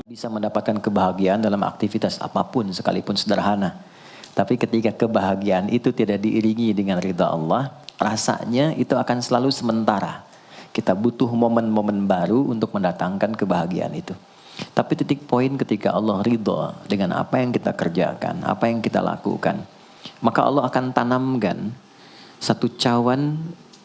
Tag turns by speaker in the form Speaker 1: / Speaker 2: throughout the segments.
Speaker 1: Bisa mendapatkan kebahagiaan dalam aktivitas apapun sekalipun sederhana. Tapi ketika kebahagiaan itu tidak diiringi dengan ridha Allah, rasanya itu akan selalu sementara. Kita butuh momen-momen baru untuk mendatangkan kebahagiaan itu. Tapi titik poin ketika Allah ridha dengan apa yang kita kerjakan, apa yang kita lakukan, maka Allah akan tanamkan satu cawan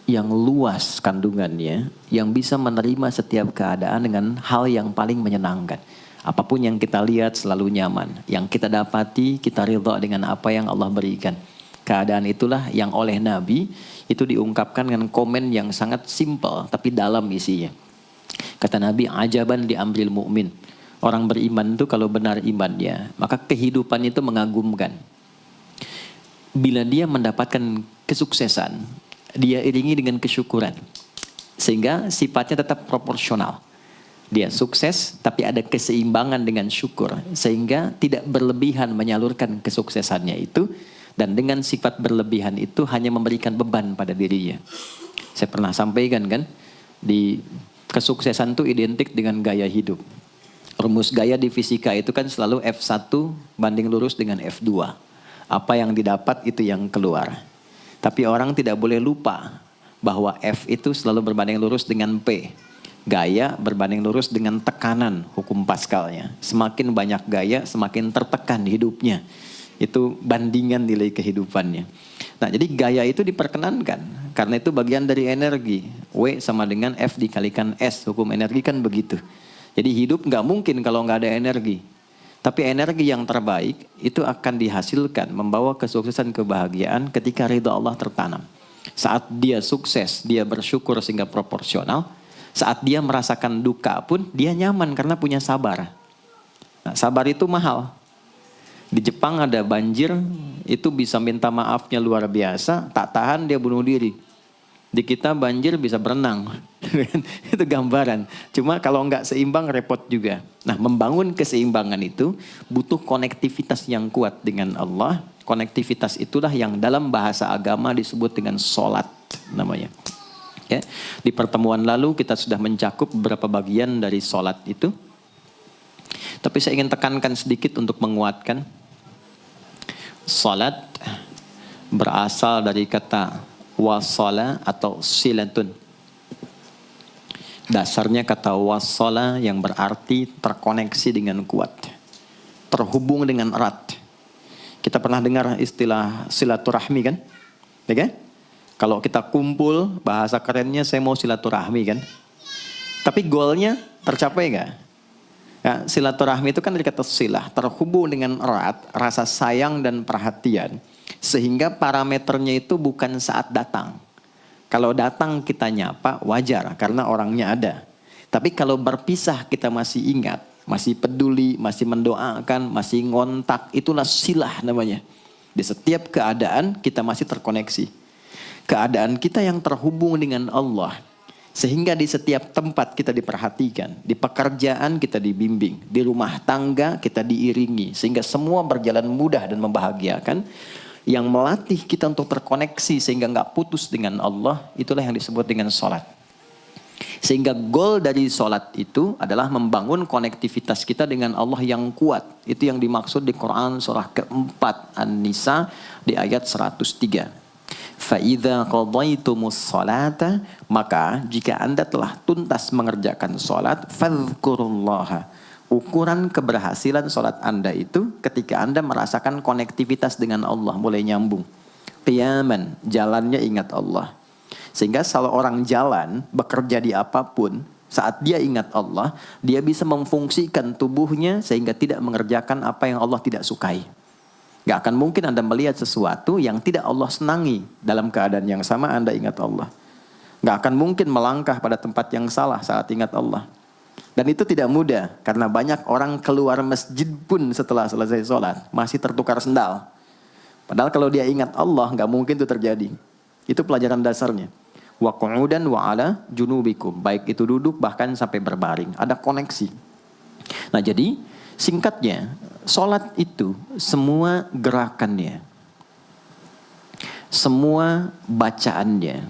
Speaker 1: yang luas kandungannya, yang bisa menerima setiap keadaan dengan hal yang paling menyenangkan. Apapun yang kita lihat selalu nyaman. Yang kita dapati, kita ridha dengan apa yang Allah berikan. Keadaan itulah yang oleh Nabi itu diungkapkan dengan komen yang sangat simpel tapi dalam isinya. Kata Nabi, ajaban di amril mu'min. Orang beriman itu kalau benar imannya, maka kehidupan itu mengagumkan. Bila dia mendapatkan kesuksesan, dia iringi dengan kesyukuran. Sehingga sifatnya tetap proporsional. Dia sukses tapi ada keseimbangan dengan syukur. Sehingga tidak berlebihan menyalurkan kesuksesannya itu. Dan dengan sifat berlebihan itu hanya memberikan beban pada dirinya. Saya pernah sampaikan kan, di kesuksesan itu identik dengan gaya hidup. Rumus gaya di fisika itu kan selalu F1 banding lurus dengan F2. Apa yang didapat itu yang keluar. Tapi orang tidak boleh lupa bahwa F itu selalu berbanding lurus dengan P. Gaya berbanding lurus dengan tekanan, hukum Pascalnya. Semakin banyak gaya, semakin tertekan hidupnya. Itu bandingan nilai kehidupannya. Nah, jadi gaya itu diperkenankan. Karena itu bagian dari energi. W sama dengan F dikalikan S. Hukum energi kan begitu. Jadi hidup nggak mungkin kalau nggak ada energi. Tapi energi yang terbaik itu akan dihasilkan membawa kesuksesan kebahagiaan ketika ridha Allah tertanam. Saat dia sukses, dia bersyukur sehingga proporsional. Saat dia merasakan duka pun dia nyaman karena punya sabar. Nah, sabar itu mahal. Di Jepang ada banjir, itu bisa minta maafnya luar biasa, tak tahan dia bunuh diri. Di kita banjir bisa berenang. Itu gambaran. Cuma kalau nggak seimbang repot juga. Nah, membangun keseimbangan itu butuh konektivitas yang kuat dengan Allah. Konektivitas itulah yang dalam bahasa agama disebut dengan sholat namanya. Ya. Di pertemuan lalu kita sudah mencakup beberapa bagian dari sholat itu. Tapi saya ingin tekankan sedikit untuk menguatkan. Sholat berasal dari kata wasala atau silatun. Dasarnya kata wasala yang berarti terkoneksi dengan kuat. Terhubung dengan erat. Kita pernah dengar istilah silaturahmi kan? Ya kan? Kalau kita kumpul, bahasa kerennya saya mau silaturahmi kan. Tapi goalnya tercapai gak? Ya, silaturahmi itu kan dari kata silah. Terhubung dengan erat, rasa sayang dan perhatian. Sehingga parameternya itu bukan saat datang. Kalau datang kita nyapa, wajar karena orangnya ada. Tapi kalau berpisah kita masih ingat, masih peduli, masih mendoakan, masih ngontak. Itulah silah namanya. Di setiap keadaan kita masih terkoneksi. Keadaan kita yang terhubung dengan Allah. Sehingga di setiap tempat kita diperhatikan. Di pekerjaan kita dibimbing. Di rumah tangga kita diiringi. Sehingga semua berjalan mudah dan membahagiakan. Yang melatih kita untuk terkoneksi sehingga nggak putus dengan Allah. Itulah yang disebut dengan sholat. Sehingga goal dari sholat itu adalah membangun konektivitas kita dengan Allah yang kuat. Itu yang dimaksud di Quran surah keempat An-Nisa di ayat 103. فَإِذَا قَضَيْتُمُ الصَّلَاةَ maka jika anda telah tuntas mengerjakan sholat فَاذْكُرُوا اللَّهَ. Ukuran keberhasilan sholat anda itu ketika anda merasakan konektivitas dengan Allah mulai nyambung. Qiyaman, jalannya ingat Allah. Sehingga kalau orang jalan bekerja di apapun, saat dia ingat Allah, dia bisa memfungsikan tubuhnya sehingga tidak mengerjakan apa yang Allah tidak sukai. Gak akan mungkin Anda melihat sesuatu yang tidak Allah senangi. Dalam keadaan yang sama Anda ingat Allah. Gak akan mungkin melangkah pada tempat yang salah saat ingat Allah. Dan itu tidak mudah. Karena banyak orang keluar masjid pun setelah selesai sholat masih tertukar sendal. Padahal kalau dia ingat Allah gak mungkin itu terjadi. Itu pelajaran dasarnya. Wa qu'udan wa ala junubikum. Baik itu duduk bahkan sampai berbaring. Ada koneksi. Nah jadi singkatnya, sholat itu semua gerakannya, semua bacaannya,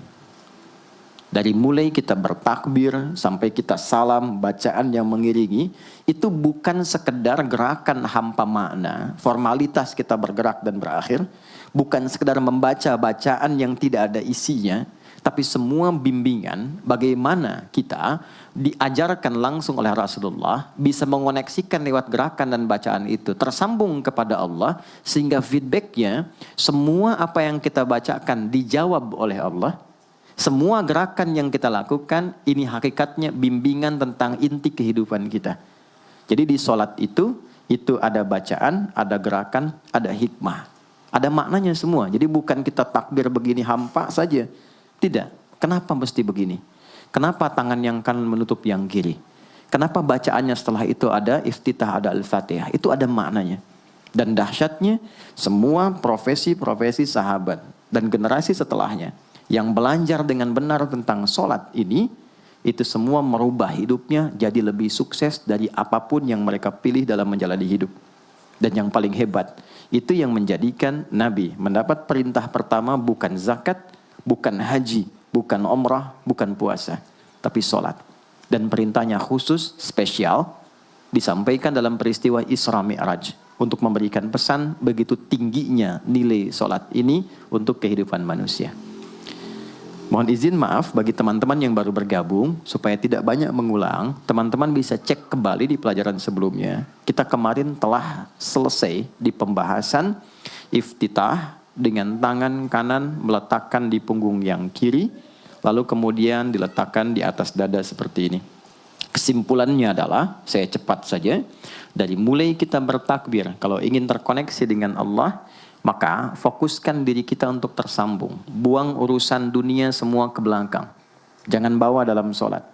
Speaker 1: Dari mulai kita bertakbir sampai kita salam, bacaan yang mengiringi, itu bukan sekedar gerakan hampa makna, formalitas kita bergerak dan berakhir, bukan sekedar membaca bacaan yang tidak ada isinya, tapi semua bimbingan bagaimana kita diajarkan langsung oleh Rasulullah bisa mengoneksikan lewat gerakan dan bacaan itu tersambung kepada Allah, sehingga feedbacknya semua apa yang kita bacakan dijawab oleh Allah. Semua gerakan yang kita lakukan ini hakikatnya bimbingan tentang inti kehidupan kita. Jadi di sholat itu ada bacaan, ada gerakan, ada hikmah, ada maknanya semua. Jadi bukan kita takbir begini hampa saja. Tidak. Kenapa mesti begini? Kenapa tangan yang kanan menutup yang kiri? Kenapa bacaannya setelah itu ada iftitah, ada al-fatihah? Itu ada maknanya. Dan dahsyatnya semua profesi-profesi sahabat dan generasi setelahnya yang belajar dengan benar tentang sholat ini, itu semua merubah hidupnya jadi lebih sukses dari apapun yang mereka pilih dalam menjalani hidup. Dan yang paling hebat, itu yang menjadikan Nabi mendapat perintah pertama bukan zakat, bukan haji, bukan umrah, bukan puasa, tapi sholat. Dan perintahnya khusus, spesial, disampaikan dalam peristiwa Isra Mi'raj untuk memberikan pesan begitu tingginya nilai sholat ini untuk kehidupan manusia. Mohon izin maaf bagi teman-teman yang baru bergabung, supaya tidak banyak mengulang, teman-teman bisa cek kembali di pelajaran sebelumnya. Kita kemarin telah selesai di pembahasan iftitah dengan tangan kanan meletakkan di punggung yang kiri, lalu kemudian diletakkan di atas dada seperti ini. Kesimpulannya adalah, saya cepat saja, dari mulai kita bertakbir, kalau ingin terkoneksi dengan Allah, maka fokuskan diri kita untuk tersambung. Buang urusan dunia semua ke belakang. Jangan bawa dalam sholat.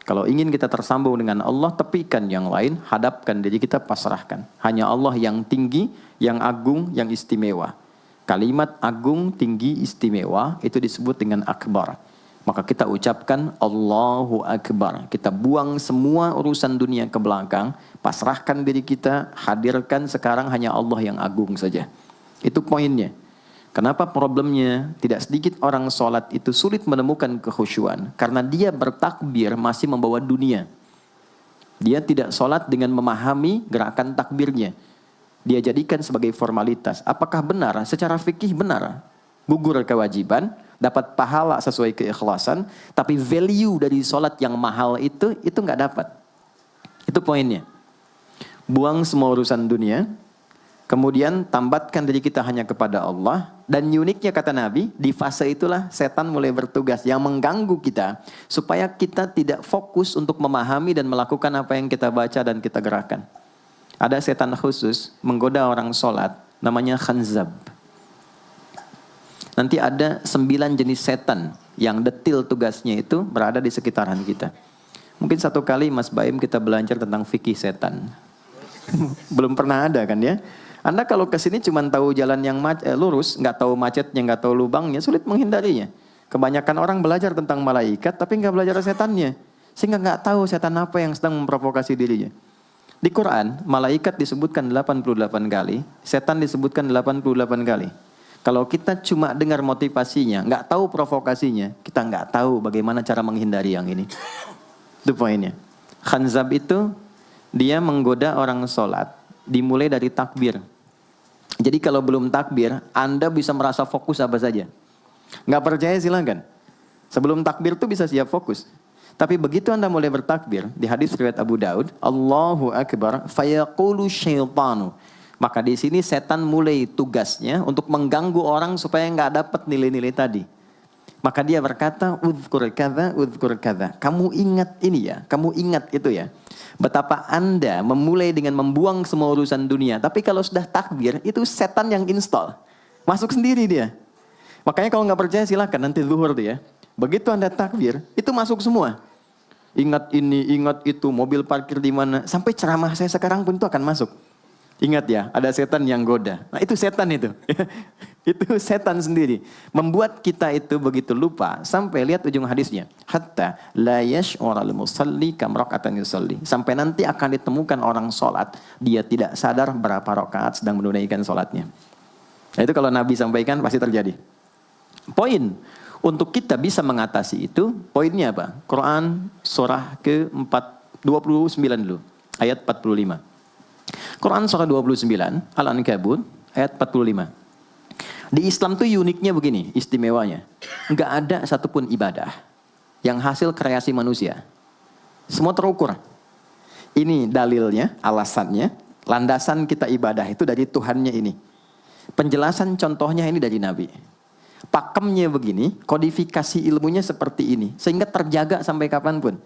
Speaker 1: Kalau ingin kita tersambung dengan Allah, tepikan yang lain, hadapkan diri kita, pasrahkan. Hanya Allah yang tinggi, yang agung, yang istimewa. Kalimat agung, tinggi, istimewa, itu disebut dengan akbar. Maka kita ucapkan Allahu Akbar. Kita buang semua urusan dunia ke belakang, pasrahkan diri kita, hadirkan sekarang hanya Allah yang agung saja. Itu poinnya. Kenapa problemnya? Tidak sedikit orang sholat itu sulit menemukan kekhusyuan. Karena dia bertakbir masih membawa dunia. Dia tidak sholat dengan memahami gerakan takbirnya. Dia jadikan sebagai formalitas. Apakah benar? Secara fikih benar. Gugur kewajiban, dapat pahala sesuai keikhlasan. Tapi value dari sholat yang mahal itu nggak dapat. Itu poinnya. Buang semua urusan dunia. Kemudian tambatkan diri kita hanya kepada Allah. Dan uniknya kata Nabi, di fase itulah setan mulai bertugas yang mengganggu kita. Supaya kita tidak fokus untuk memahami dan melakukan apa yang kita baca dan kita gerakan. Ada setan khusus menggoda orang sholat, namanya khanzab. Nanti ada 9 jenis setan yang detil tugasnya itu berada di sekitaran kita. Mungkin satu kali Mas Baim kita belajar tentang fikih setan. Belum pernah ada kan ya? Anda kalau kesini cuma tahu jalan yang lurus, nggak tahu macetnya, nggak tahu lubangnya, sulit menghindarinya. Kebanyakan orang belajar tentang malaikat, tapi nggak belajar setannya. Sehingga nggak tahu setan apa yang sedang memprovokasi dirinya. Di Quran, malaikat disebutkan 88 kali, setan disebutkan 88 kali. Kalau kita cuma dengar motivasinya, nggak tahu provokasinya, kita nggak tahu bagaimana cara menghindari yang ini. Itu poinnya. Khanzab itu, dia menggoda orang sholat, dimulai dari takbir. Jadi kalau belum takbir, Anda bisa merasa fokus apa saja. Nggak percaya silakan. Sebelum takbir tuh bisa siap fokus. Tapi begitu Anda mulai bertakbir, di hadis riwayat Abu Daud, Allahu Akbar, fayaqulu syaitanu. Maka di sini setan mulai tugasnya untuk mengganggu orang supaya nggak dapat nilai-nilai tadi. Maka dia berkata, udhkur kadza. Kamu ingat ini ya, kamu ingat itu ya. Betapa Anda memulai dengan membuang semua urusan dunia. Tapi kalau sudah takbir, itu setan yang install. Masuk sendiri dia. Makanya kalau nggak percaya silakan nanti zuhur tuh ya. Begitu Anda takbir, itu masuk semua. Ingat ini, ingat itu, mobil parkir di mana. Sampai ceramah saya sekarang pun itu akan masuk. Ingat ya, ada setan yang goda. Nah itu setan itu. Itu setan sendiri. Membuat kita itu begitu lupa. Sampai lihat ujung hadisnya. Hatta la yash'ural musalli kam raka'atan yusalli. Sampai nanti akan ditemukan orang sholat. Dia tidak sadar berapa rakaat sedang menunaikan sholatnya. Nah, itu kalau Nabi sampaikan pasti terjadi. Poin. Untuk kita bisa mengatasi itu, poinnya apa? Quran surah ke-29 dulu, ayat 45. Quran surah 29, Al-Ankabut, ayat 45. Di Islam tuh uniknya begini, istimewanya. Enggak ada satupun ibadah yang hasil kreasi manusia. Semua terukur. Ini dalilnya, alasannya, landasan kita ibadah itu dari Tuhannya ini. Penjelasan contohnya ini dari Nabi. Pakemnya begini, kodifikasi ilmunya seperti ini. Sehingga terjaga sampai kapanpun.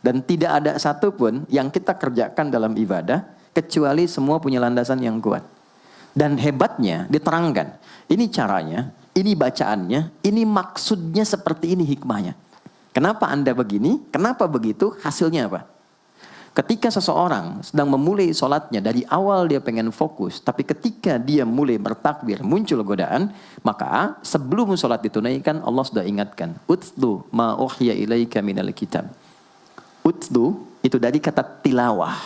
Speaker 1: Dan tidak ada satupun yang kita kerjakan dalam ibadah, kecuali semua punya landasan yang kuat. Dan hebatnya diterangkan. Ini caranya, ini bacaannya, ini maksudnya seperti ini hikmahnya. Kenapa Anda begini? Kenapa begitu? Hasilnya apa? Ketika seseorang sedang memulai sholatnya, dari awal dia pengen fokus, tapi ketika dia mulai bertakbir, muncul godaan, maka sebelum sholat ditunaikan, Allah sudah ingatkan, Utlu ma uhya ilaika minal kitab. Utlu itu dari kata tilawah.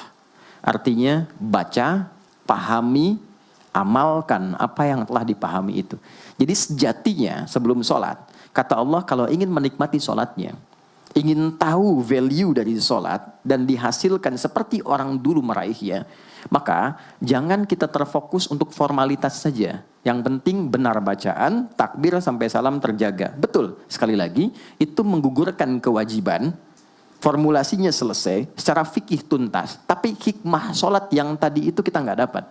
Speaker 1: Artinya baca, pahami, amalkan apa yang telah dipahami itu. Jadi sejatinya sebelum sholat, kata Allah kalau ingin menikmati sholatnya, ingin tahu value dari sholat dan dihasilkan seperti orang dulu meraihnya, maka jangan kita terfokus untuk formalitas saja. Yang penting benar bacaan, takbir sampai salam terjaga. Betul, sekali lagi, itu menggugurkan kewajiban, formulasinya selesai, secara fikih tuntas, tapi hikmah sholat yang tadi itu kita nggak dapat.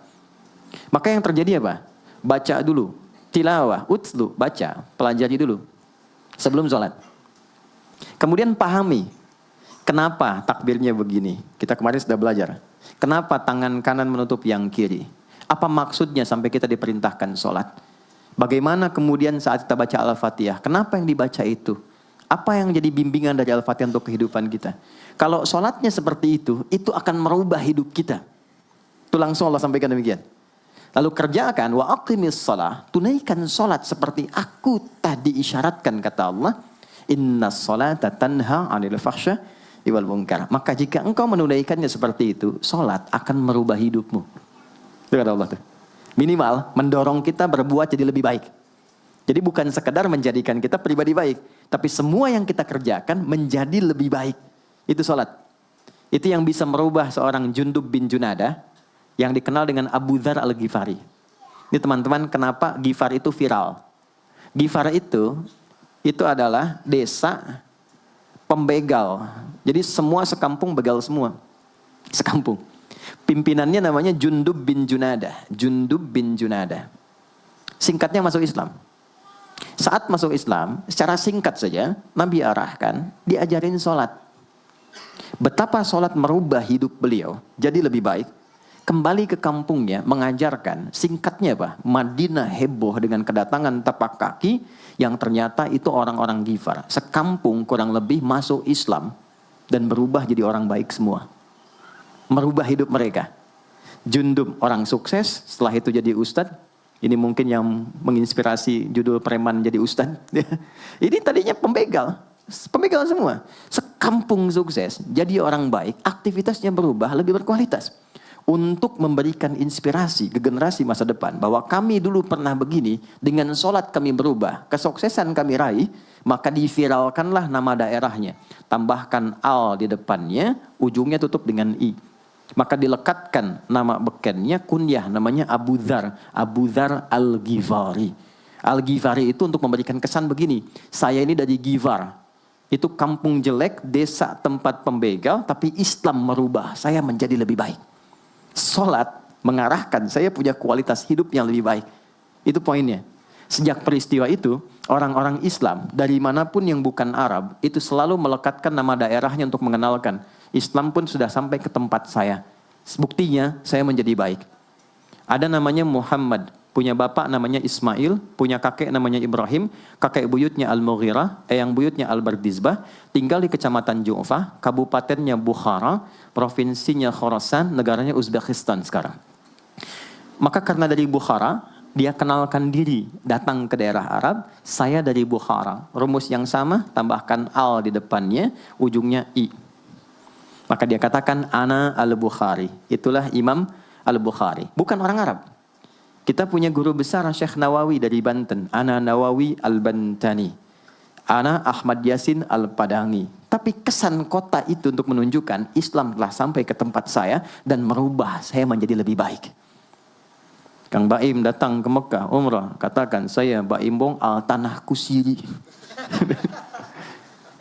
Speaker 1: Maka yang terjadi apa? Baca dulu, tilawah, utlu, baca, pelajari dulu, sebelum sholat. Kemudian pahami, kenapa takbirnya begini? Kita kemarin sudah belajar. Kenapa tangan kanan menutup yang kiri? Apa maksudnya sampai kita diperintahkan sholat? Bagaimana kemudian saat kita baca Al-Fatihah? Kenapa yang dibaca itu? Apa yang jadi bimbingan dari Al-Fatihah untuk kehidupan kita? Kalau sholatnya seperti itu akan merubah hidup kita. Itu langsung Allah sampaikan demikian. Lalu kerjakan, wa aqimis shalah, tunaikan sholat seperti aku tadi isyaratkan, kata Allah. Inna sholata tanha 'anil fahsya wal munkar. Maka jika engkau menunaikannya seperti itu, sholat akan merubah hidupmu. Itu kata Allah tuh. Minimal mendorong kita berbuat jadi lebih baik. Jadi bukan sekedar menjadikan kita pribadi baik, tapi semua yang kita kerjakan menjadi lebih baik. Itu sholat. Itu yang bisa merubah seorang Jundub bin Junadah yang dikenal dengan Abu Dzar Al-Ghifari. Ini teman-teman, kenapa Ghifar itu viral? Ghifar itu adalah desa pembegal. Jadi semua sekampung begal semua. Sekampung. Pimpinannya namanya Jundub bin Junadah. Jundub bin Junadah. Singkatnya masuk Islam. Saat masuk Islam, secara singkat saja, Nabi arahkan, diajarin sholat. Betapa sholat merubah hidup beliau, jadi lebih baik. Kembali ke kampungnya, mengajarkan, singkatnya apa? Madinah heboh dengan kedatangan tapak kaki, yang ternyata itu orang-orang Ghifar. Sekampung kurang lebih masuk Islam, dan berubah jadi orang baik semua. Merubah hidup mereka. Jundub orang sukses, setelah itu jadi ustadz. Ini mungkin yang menginspirasi judul preman jadi ustadz. Ini tadinya pembegal semua. Sekampung sukses, jadi orang baik, aktivitasnya berubah, lebih berkualitas. Untuk memberikan inspirasi ke generasi masa depan, bahwa kami dulu pernah begini, dengan sholat kami berubah, kesuksesan kami raih, maka diviralkanlah nama daerahnya. Tambahkan al di depannya, ujungnya tutup dengan i. Maka dilekatkan nama bekennya, kunyah namanya Abu Dzar. Abu Dzar Al-Ghifari. Al-Ghifari itu untuk memberikan kesan begini. Saya ini dari Ghifar. Itu kampung jelek, desa tempat pembegal, tapi Islam merubah. Saya menjadi lebih baik. Sholat mengarahkan saya punya kualitas hidup yang lebih baik. Itu poinnya. Sejak peristiwa itu, orang-orang Islam dari manapun yang bukan Arab, itu selalu melekatkan nama daerahnya untuk mengenalkan. Islam pun sudah sampai ke tempat saya. Buktinya saya menjadi baik. Ada namanya Muhammad, punya bapak namanya Ismail, punya kakek namanya Ibrahim, kakek buyutnya Al-Mughirah, eyang buyutnya Al-Bardizbah, tinggal di kecamatan Ju'fah, kabupatennya Bukhara, provinsinya Khorasan, negaranya Uzbekistan sekarang. Maka karena dari Bukhara, dia kenalkan diri, datang ke daerah Arab, saya dari Bukhara. Rumus yang sama, tambahkan al di depannya, ujungnya i. Maka dia katakan, Ana Al-Bukhari. Itulah Imam Al-Bukhari. Bukan orang Arab. Kita punya guru besar Syekh Nawawi dari Banten. Ana Nawawi Al-Bantani. Ana Ahmad Yasin Al-Padangi. Tapi kesan kota itu untuk menunjukkan Islam telah sampai ke tempat saya dan merubah saya menjadi lebih baik. Kang Baim datang ke Mekah umrah, katakan saya Baim Bong al tanah kusiri.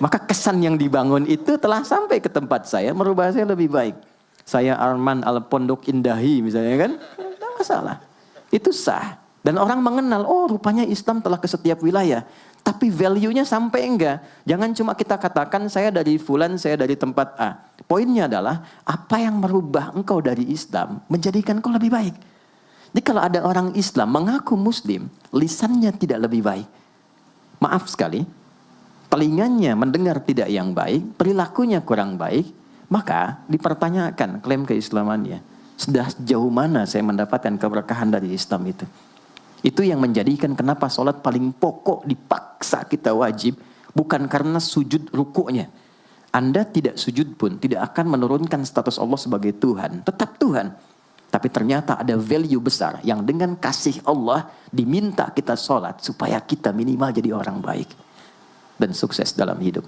Speaker 1: Maka kesan yang dibangun itu telah sampai ke tempat saya, merubah saya lebih baik. Saya Arman al Pondok Indahi misalnya kan, tidak masalah. Itu sah. Dan orang mengenal, oh rupanya Islam telah ke setiap wilayah. Tapi value-nya sampai enggak. Jangan cuma kita katakan saya dari fulan, saya dari tempat A. Poinnya adalah apa yang merubah engkau dari Islam menjadikan engkau lebih baik. Jadi kalau ada orang Islam mengaku Muslim, lisannya tidak lebih baik. Maaf sekali, telinganya mendengar tidak yang baik, perilakunya kurang baik, maka dipertanyakan klaim keislamannya. Sudah sejauh mana saya mendapatkan keberkahan dari Islam itu? Itu yang menjadikan kenapa sholat paling pokok dipaksa kita wajib. Bukan karena sujud rukuknya. Anda tidak sujud pun tidak akan menurunkan status Allah sebagai Tuhan. Tetap Tuhan. Tapi ternyata ada value besar yang dengan kasih Allah diminta kita sholat supaya kita minimal jadi orang baik. Dan sukses dalam hidup.